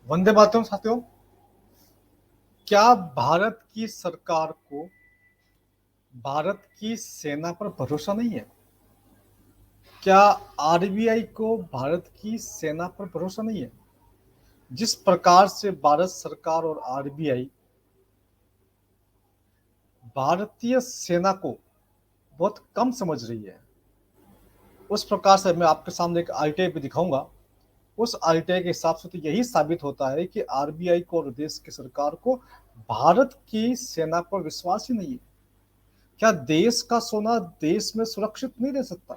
वंदे मातरम साथियों। क्या भारत की सरकार को भारत की सेना पर भरोसा नहीं है? क्या आरबीआई को भारत की सेना पर भरोसा नहीं है? जिस प्रकार से भारत सरकार और आरबीआई भारतीय सेना को बहुत कम समझ रही है, उस प्रकार से मैं आपके सामने एक आरटीआई भी दिखाऊंगा। उस आरटीआई के हिसाब से तो यही साबित होता है कि आरबीआई को और देश की सरकार को भारत की सेना पर विश्वास ही नहीं है। क्या देश का सोना देश में सुरक्षित नहीं रह सकता?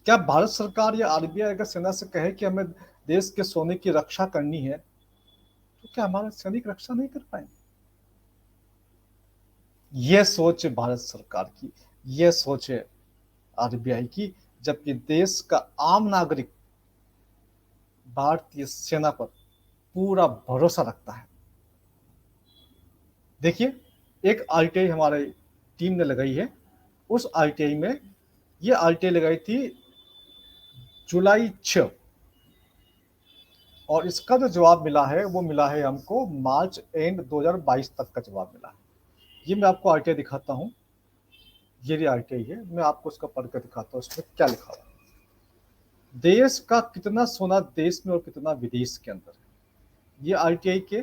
क्या भारत सरकार या आरबीआई अगर सेना से कहे कि हमें देश के सोने की रक्षा करनी है, तो क्या हमारे सैनिक रक्षा नहीं कर पाएंगे? यह सोच है भारत सरकार की, यह सोच है आरबीआई की, जबकि देश का आम नागरिक भारतीय सेना पर पूरा भरोसा रखता है। देखिए, एक आरटीआई हमारे टीम ने लगाई है। उस आरटीआई में ये आरटीआई लगाई थी जुलाई 6, और इसका जो जवाब मिला है वो मिला है हमको मार्च एंड 2022 तक का जवाब मिला है। ये मैं आपको आरटीआई दिखाता हूँ। ये आरटीआई है, मैं आपको उसका पढ़ कर दिखाता हूँ उसमें क्या लिखा हुआ है। देश का कितना सोना देश में और कितना विदेश के अंदर है, ये आरटीआई के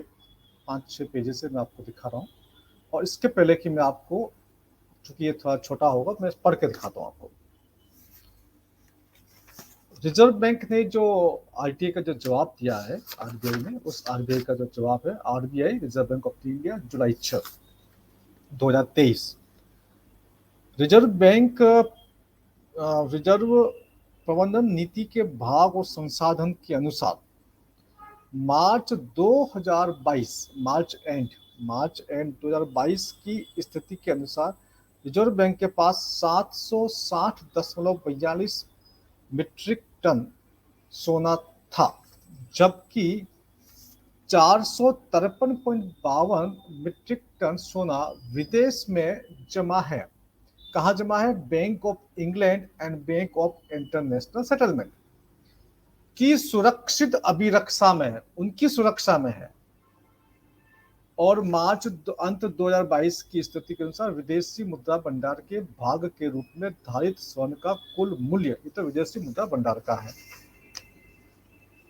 5-6 पेजेस से मैं आपको दिखा रहा हूँ। और इसके पहले कि मैं आपको, चूंकि ये थोड़ा छोटा होगा, मैं पढ़ के दिखाता हूँ आपको। रिजर्व बैंक ने जो आरटीआई का जो जवाब दिया है आरबीआई ने, उस आरबीआई का जो जवाब है, RBI reserve bank of India, July 6, 2023। Reserve bank reserve प्रबंधन नीति के भाग और संसाधन के अनुसार मार्च 2022, मार्च एंड 2022 की स्थिति के अनुसार रिजर्व बैंक के पास 760.42 मीट्रिक टन सोना था, जबकि 453.52 मीट्रिक टन सोना विदेश में जमा है। कहाँ जमा है? Bank of England and bank of international settlement की सुरक्षित अभिरक्षा में है, उनकी सुरक्षा में है। और मार्च अंत 2022 की स्थिति के अनुसार विदेशी मुद्रा भंडार के भाग के रूप में धारित स्वर्ण का कुल मूल्य, ये तो विदेशी मुद्रा भंडार का है।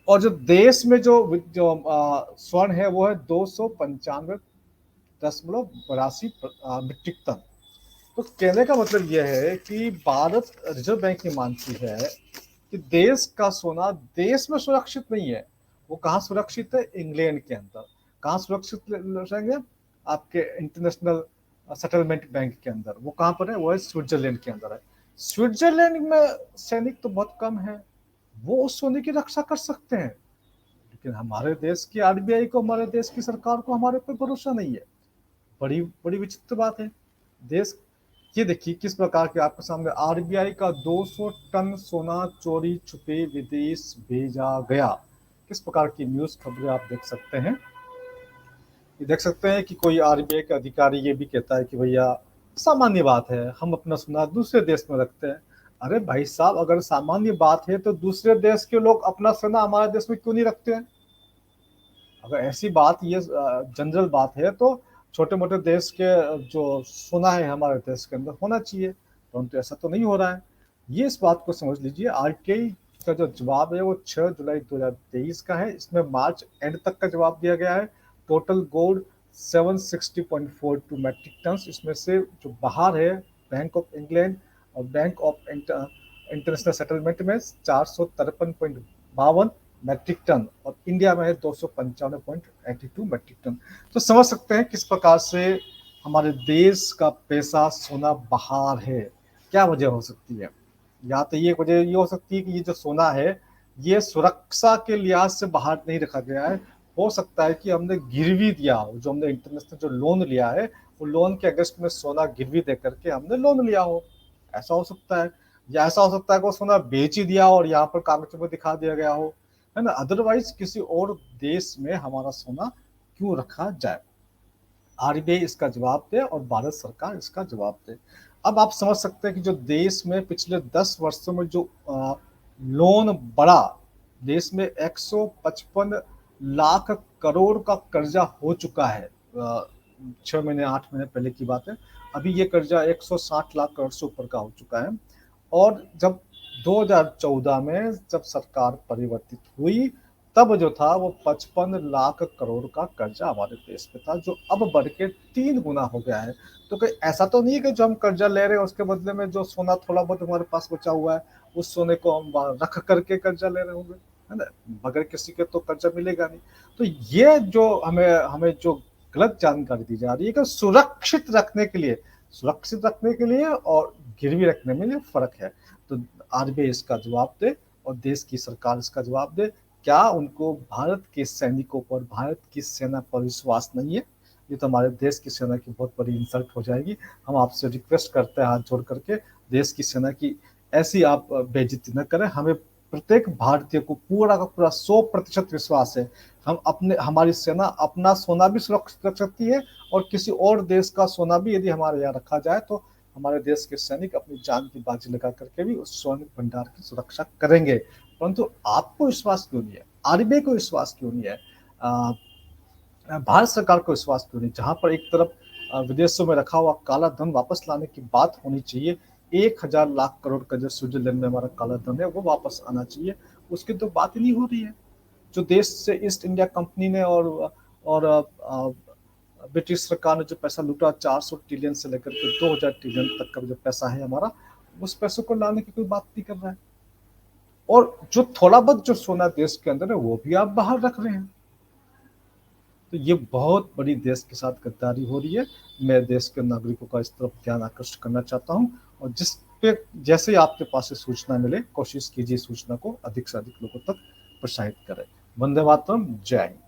और जो देश में जो स्वर्ण है वो है 295.82 मीट्रिक टन। तो कहने का मतलब यह है कि भारत रिजर्व बैंक ये मानती है कि देश का सोना देश में सुरक्षित नहीं है। वो कहाँ सुरक्षित है? इंग्लैंड के अंदर। कहाँ सुरक्षित रहेंगे? आपके इंटरनेशनल सेटलमेंट बैंक के अंदर। वो कहाँ पर है? वो है स्विट्जरलैंड के अंदर है। स्विट्जरलैंड में सैनिक तो बहुत कम है, वो उस सोने की रक्षा कर सकते हैं, लेकिन हमारे देश की आरबीआई को, हमारे देश की सरकार को हमारे पे भरोसा नहीं है। बड़ी बड़ी विचित्र बात है। देश, ये देखिए किस प्रकार के आपके सामने आरबीआई का 200 टन सोना चोरी छुपे विदेश भेजा गया। किस प्रकार की न्यूज खबरें आप देख सकते हैं। ये देख सकते हैं कि कोई आरबीआई का अधिकारी ये भी कहता है कि भैया सामान्य बात है, हम अपना सोना दूसरे देश में रखते हैं। अरे भाई साहब, अगर सामान्य बात है तो दूसरे देश के लोग अपना सोना हमारे देश में क्यों नहीं रखते हैं? अगर ऐसी बात, ये जनरल बात है, तो छोटे मोटे देश के जो सोना है हमारे देश के अंदर होना चाहिए, परंतु ऐसा तो नहीं हो रहा है। ये इस बात को समझ लीजिए। आरटीआई का जो जवाब है वो 6 जुलाई 2023 का है। इसमें मार्च एंड तक का जवाब दिया गया है। टोटल गोल्ड 760.42 मैट्रिक टन, इसमें से जो बाहर है बैंक ऑफ इंग्लैंड और बैंक ऑफ इंटरनेशनल सेटलमेंट में 453.52 मैट्रिक टन, और इंडिया में है 295.82 मैट्रिक टन। तो समझ सकते हैं किस प्रकार से हमारे देश का पैसा सोना बाहर है। क्या वजह हो सकती है? या तो ये वजह ये हो सकती है कि ये जो सोना है ये सुरक्षा के लिहाज से बाहर नहीं रखा गया है। हो सकता है कि हमने गिरवी दिया हो, जो हमने इंटरनेशनल जो लोन लिया है, वो लोन के अगेंस्ट में सोना गिरवी दे करके हमने लोन लिया हो, ऐसा हो सकता है। या ऐसा हो सकता है कि वो सोना बेच ही दिया हो और यहाँ पर कागजों में दिखा दिया गया हो, है ना। अदरवाइज किसी और देश में हमारा सोना क्यों रखा जाए? आरबीआई इसका जवाब दे और भारत सरकार इसका जवाब दे। अब आप समझ सकते हैं कि जो देश में पिछले 10 वर्षों में जो लोन बढ़ा, देश में 155 लाख करोड़ का कर्जा हो चुका है। 6 महीने 8 महीने पहले की बात है। अभी ये कर्जा 160 लाख करोड़ से ऊपर का हो चुका है। और जब 2014 में जब सरकार परिवर्तित हुई, तब जो था वो 55 लाख करोड़ का कर्जा हमारे देश में था, जो अब बढ़ के 3 गुना हो गया है। तो कोई ऐसा तो नहीं है कि जो हम कर्जा ले रहे हैं उसके बदले में जो सोना थोड़ा बहुत हमारे पास बचा हुआ है उस सोने को हम रख करके कर्जा ले रहे होंगे, है ना? बगैर किसी के तो कर्जा मिलेगा नहीं। तो ये जो हमें हमें जो गलत जानकारी दी जा रही है कि सुरक्षित रखने के लिए और गिरवी रखने में ये फर्क है। तो आरबीआई इसका जवाब दे और देश की सरकार इसका जवाब दे। क्या उनको भारत के सैनिकों पर, भारत की सेना पर विश्वास नहीं है? ये तो हमारे देश की सेना की बहुत बड़ी इंसल्ट हो जाएगी। हम आपसे रिक्वेस्ट करते हैं हाथ जोड़ करके, देश की सेना की ऐसी आप बेइज्जती न करें। हमें प्रत्येक भारतीय को पूरा का पूरा 100% विश्वास है। हम अपने हमारी सेना अपना सोना भी सुरक्षित रख सकती है और किसी और देश का सोना भी यदि हमारे यहाँ रखा जाए तो हमारे देश के सैनिक अपनी जान की बाजी लगा करके भी उस स्वर्ण भंडार की सुरक्षा करेंगे। परंतु आपको विश्वास क्यों नहीं है? आरबीआई को विश्वास क्यों नहीं है? भारत सरकार को विश्वास क्यों नहीं? जहां पर एक तरफ विदेशों में रखा हुआ काला धन वापस लाने की बात होनी चाहिए, 1,000 लाख करोड़ का जो स्विट्जरलैंड में हमारा काला धन है वो वापस आना चाहिए, उसकी तो बात ही नहीं हो रही है। जो देश से ईस्ट इंडिया कंपनी ने और ब्रिटिश सरकार ने जो पैसा लूटा, 400 ट्रिलियन से लेकर के 2000 ट्रिलियन तक का जो पैसा है हमारा, उस पैसों को लाने की कोई बात नहीं कर रहा है। और जो थोड़ा बहुत जो सोना देश के अंदर है वो भी आप बाहर रख रहे हैं। तो ये बहुत बड़ी देश के साथ गद्दारी हो रही है। मैं देश के नागरिकों का इस तरफ ध्यान आकर्षित करना चाहता हूँ और जिस पे जैसे ही आपके पास से सूचना मिले कोशिश कीजिए सूचना को अधिक से अधिक लोगों तक प्रसारित करें। वंदे मातरम, जय हिंद।